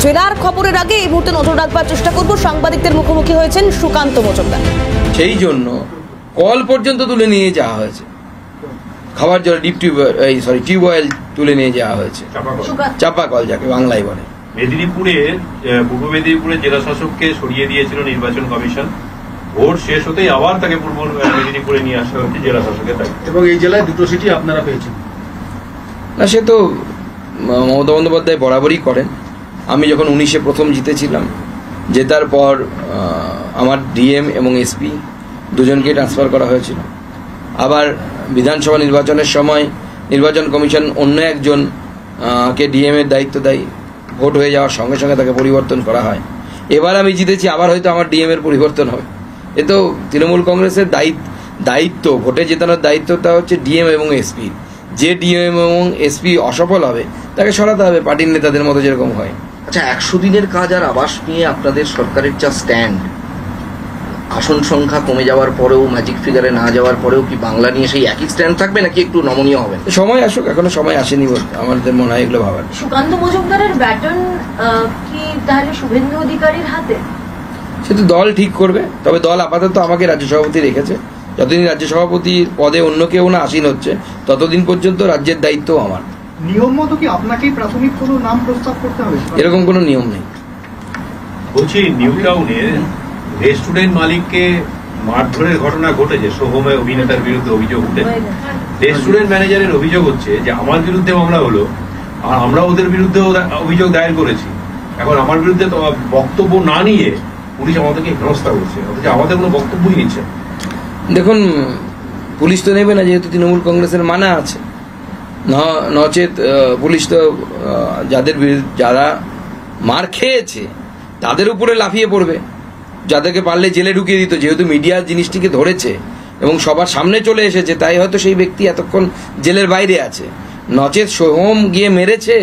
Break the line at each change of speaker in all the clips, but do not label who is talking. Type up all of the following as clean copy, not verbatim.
জেলার খবরের আগে এই মুহূর্তে নজর রাখবার চেষ্টা করব, সাংবাদিকদের মুখোমুখি হয়েছেন সুকান্ত মজুমদার।
সেই জন্য কল পর্যন্ত তুলে নিয়ে যাওয়া হয়েছে, খাবার জল টিউবওয়েল তুলে নিয়ে যাওয়া হয়েছে, চাপা কল যাকে বাংলায় বলে।
পূর্ব মেদিনীপুরের জেলা শাসককে সরিয়ে দিয়েছিল নির্বাচন কমিশন, ভোট শেষ হতেই আবার তাকে পূর্ব মেদিনীপুরে নিয়ে আসা হচ্ছে জেলা শাসকের দায়িত্ব।
এবং এই জেলায় দুটো সিটি আপনারা পেয়েছেন
না, সে তো মমতা বন্দ্যোপাধ্যায় বরাবরই করেন। আমি যখন 19-এ প্রথম জিতেছিলাম, জেতার পর আমার ডিএম এবং এসপি দুজনকে ট্রান্সফার করা হয়েছিল। আবার বিধানসভা নির্বাচনের সময় নির্বাচন কমিশন অন্য একজন কে ডিএম এর দায়িত্ব দেয়, ভোট হয়ে যাওয়ার সঙ্গে সঙ্গে তাকে পরিবর্তন করা হয়। এবার আমি জিতেছি, আবার হয়তো আমার ডিএম এর পরিবর্তন হবে। এ তো তৃণমূল কংগ্রেসের দায়িত্ব, ভোটে জেতানোর দায়িত্বটা হচ্ছে ডিএম এবং এসপি। যে ডিএম এবং এসপি অসফল হবে তাকে সরাতে হবে, পার্টির নেতাদের মতো যেরকম হয়।
আচ্ছা, 100 দিনের কাজ আর আবাস নিয়ে আপনাদের সরকারের যা স্ট্যান্ড, আসন সংখ্যা কমে যাওয়ার পরেও, ম্যাজিক ফিগারে না যাওয়ার পরেও কি বাংলা নিয়ে সেই একই স্ট্যান্ড থাকবে নাকি একটু নমনীয় হবে?
সময় আসুক, এখনো সময় আসেনি বলতে আমাদের মনে হয় এগুলো ভাবার।
সুকান্ত মজুমদারের ব্যাটন কি তাহলে শুভেন্দু অধিকারীর হাতে?
সে তো দল ঠিক করবে। তবে দল আপাতত আমাকে রাজ্য সভাপতি রেখেছে। যতদিন রাজ্য সভাপতির পদে অন্য কেউ না আসীন হচ্ছে, ততদিন পর্যন্ত রাজ্যের দায়িত্ব আমার।
নিয়ম মতো কি আপনাকেই প্রাথমিক কোনো নাম প্রস্তাব করতে হবে?
এরকম কোনো নিয়ম নেই।
বলছি, নিউ টাউনে রেস্টুরেন্ট মালিককে মারধরের ঘটনা ঘটেছে, সোহমে অভিনেতার বিরুদ্ধে অভিযোগ উঠেছে। রেস্টুরেন্ট ম্যানেজারের অভিযোগ হচ্ছে যে আমার বিরুদ্ধে মামলা হলো আর আমরা ওদের বিরুদ্ধে অভিযোগ দায়ের করেছি। এখন আমার বিরুদ্ধে বক্তব্য না নিয়ে পুলিশ আমাদেরকে হেনস্থা করছে, অথচ আমাদের কোনো বক্তব্যই নিচ্ছে।
দেখুন, পুলিশ তো নেবে না, যেহেতু তৃণমূল কংগ্রেসের মানা আছে। নচেত পুলিশ তো যারা মার খেয়েছে তাদের উপরে লাফিয়ে পড়বে, যাদেরকে পারলে জেলে ঢুকিয়ে দিত। যেহেতু মিডিয়া জিনিসটিকে ধরেছে এবং সবার সামনে চলে এসেছে, তাই হয়তো সেই ব্যক্তি এতক্ষণ জেলের বাইরে আছে। নচেত সোহম গিয়ে মেরেছে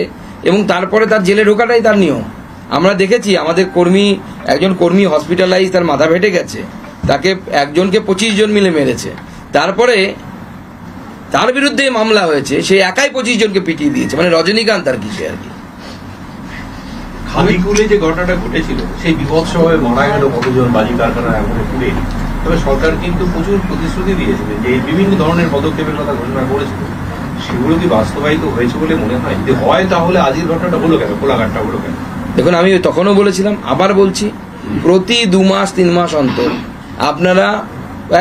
এবং তারপরে তার জেলে ঢোকাটাই তার নিয়ম। আমরা দেখেছি আমাদের একজন কর্মী হসপিটালাইজ, তার মাথা ফেটে গেছে, তাকে একজনকে 25 জন মিলে মেরেছে। তারপরে তার বিরুদ্ধে মামলা হয়েছে, সে একাই 25 জনকে পিটিয়ে দিয়েছে, মানে রজনীকান্ত আর কি। সে আর কি
খাদিকুলে যে ঘটনাটা ঘটেছিল, সেই বিভৎসভাবে মারা গেল কতজন বাজি কারখানা এমন পুড়ে। তবে সরকার কিন্তু প্রচুর প্রতিশ্রুতি দিয়েছিল, যে বিভিন্ন ধরনের পদক্ষেপের কথা ঘোষণা করেছিল। সেগুলো কি বাস্তবায়িত হয়েছে বলে মনে হয়? যদি হয় তাহলে আজকের ঘটনাটা হলো কেন, কোলাঘাটটা হলো কেন?
দেখুন, আমি তখনও বলেছিলাম, আবার বলছি, প্রতি 2 মাস 3 মাস অন্তর আপনারা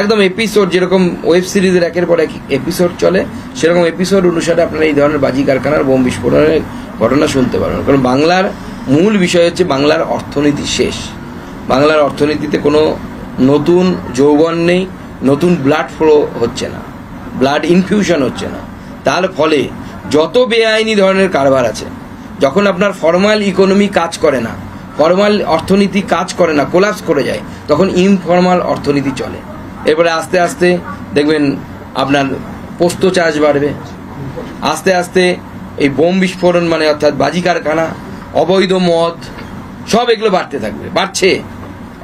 একদম এপিসোড, যেরকম ওয়েব সিরিজের একের পর এক এপিসোড চলে, সেরকম এপিসোড অনুসারে আপনারা এই ধরনের বাজি কারখানার বোম বিস্ফোরণের ঘটনা শুনতে পারবেন। কারণ বাংলার মূল বিষয় হচ্ছে বাংলার অর্থনীতি শেষ। বাংলার অর্থনীতিতে কোনো নতুন যৌবন নেই, নতুন ব্লাড ফ্লো হচ্ছে না, ব্লাড ইনফিউশন হচ্ছে না। তার ফলে যত বেআইনি ধরনের কারবার আছে, যখন আপনার ফর্মাল ইকোনমি কাজ করে না, ফর্মাল অর্থনীতি কাজ করে না, কোলাপস করে যায়, তখন ইনফর্মাল অর্থনীতি চলে। এরপরে আস্তে আস্তে দেখবেন আপনার পোস্ত চাষ বাড়বে, আস্তে আস্তে এই বোম বিস্ফোরণ মানে অর্থাৎ বাজি কারখানা, অবৈধ মদ, সব এগুলো বাড়তে থাকবে, বাড়ছে।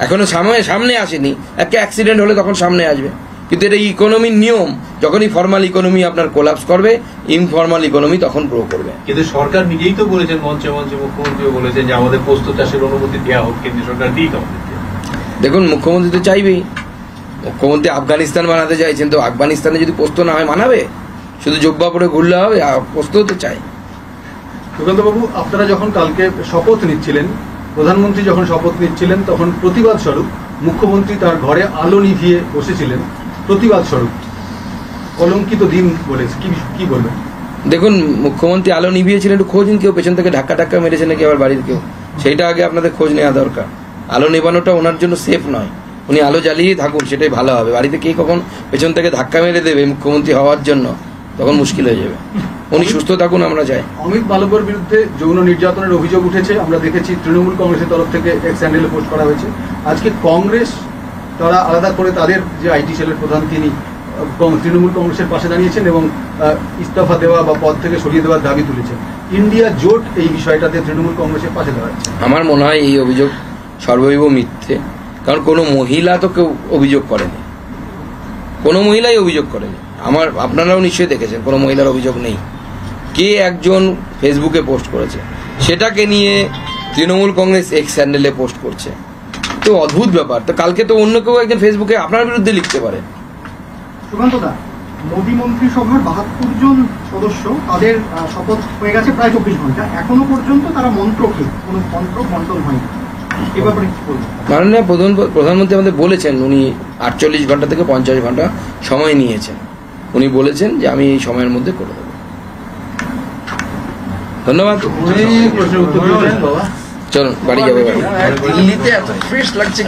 এখনো সামনে আসেনি, একটা অ্যাক্সিডেন্ট হলে তখন সামনে আসবে। কিন্তু এটা ইকোনমির নিয়ম, যখনই ফর্মাল ইকোনমি আপনার কোলাপস করবে, ইনফর্মাল ইকোনমি তখন গ্রো করবে।
কিন্তু সরকার নিজেই তো বলেছেন, মঞ্চে মঞ্চে মুখ্যমন্ত্রীও বলেছেন যে আমাদের পোস্ত চাষের অনুমতি দেওয়া হোক, কেন্দ্রীয় সরকার দিক আমাদেরকে।
দেখুন, মুখ্যমন্ত্রী তো চাইবেই। মুখ্যমন্ত্রী আফগানিস্তান বানাতে চাইছেন, তো আফগানিস্তানে যদি পোস্ত না হয় মানাবে? শুধু জব্বা পরে ঘুরলে হবে? পোস্তও তো চাই।
সুকান্তবাবু, আপনারা যখন কালকে শপথ নিচ্ছিলেন, প্রধানমন্ত্রী যখন শপথ নিচ্ছিলেন, তখন প্রতিবাদ স্বরূপ মুখ্যমন্ত্রী তার ঘরে আলো নিভিয়ে বসেছিলেন, প্রতিবাদ স্বরূপ। কলঙ্কিত দিন বলে কি বলবেন?
দেখুন, মুখ্যমন্ত্রী আলো নিভিয়েছিলেন, একটু খোঁজ নিন, কেউ পেছন থেকে ধাক্কা মেরেছে নাকি আবার বাড়ির কেউ, সেইটা আগে আপনাদের খোঁজ নেওয়া দরকার। আলো নেবানোটা ওনার জন্য সেফ নয়, উনি আলো জ্বালিয়েই থাকুন, সেটাই ভালো হবে। বাড়িতে কে কখন পেছন থেকে ধাক্কা মেরে দেবে মুখ্যমন্ত্রী হওয়ার জন্য, তখন মুশকিল হয়ে যাবে। উনি সুস্থ থাকুন, আমরা চাই।
অমিত মালব্যর বিরুদ্ধে যৌন নির্যাতনের অভিযোগ উঠেছে, আমরা দেখেছি তৃণমূল কংগ্রেসের তরফ থেকে এক্স হ্যান্ডেলে পোস্ট করা হয়েছে। আজকে কংগ্রেস তারা আলাদা করে তাদের যে আইটি সেলের প্রধান, তিনি তৃণমূল কংগ্রেসের পাশে দাঁড়িয়েছেন এবং ইস্তফা দেওয়া বা পদ থেকে সরিয়ে দেওয়ার দাবি তুলেছেন। ইন্ডিয়া জোট এই বিষয়টাতে তৃণমূল কংগ্রেসের পাশে দাঁড়াচ্ছে। আমার
মনে হয় এই অভিযোগ সর্বৈব মিথ্যে, কারণ কোনো মহিলা তো কেউ অভিযোগ করেনি, কোনো মহিলাই অভিযোগ করেনি। আপনারাও নিশ্চয়ই দেখেছেন কোনো মহিলার অভিযোগ নেই। কে একজন ফেসবুকে পোস্ট করেছে, সেটাকে নিয়ে তৃণমূল কংগ্রেস এক্স হ্যান্ডেলে পোস্ট করছে, তো অদ্ভুত ব্যাপার। তো কালকে তো অন্য কেউ একজন ফেসবুকে আপনার বিরুদ্ধে লিখতে পারে।
সুকান্ত দা, মোদী মন্ত্রিসভার 72 জন সদস্য, তাদের শপথ হয়ে গেছে প্রায় 24 ঘন্টা, এখনো পর্যন্ত তারা মন্ত্রকে কোনো মন্ত্র বন্টন হয়নি, এ ব্যাপারে কি বলবেন?
মাননীয় প্রধানমন্ত্রী আমাদের বলেছেন উনি 48 ঘন্টা থেকে 50 ঘন্টা সময় নিয়েছেন। উনি বলেছেন যে আমি এই সময়ের মধ্যে করে দেবো। ধন্যবাদ।
অনেক প্রশ্নের উত্তর দিয়েছেন বাবা।
চলুন বাড়ি যাবে।
দিল্লিতে এত ফ্রেশ লাগছে।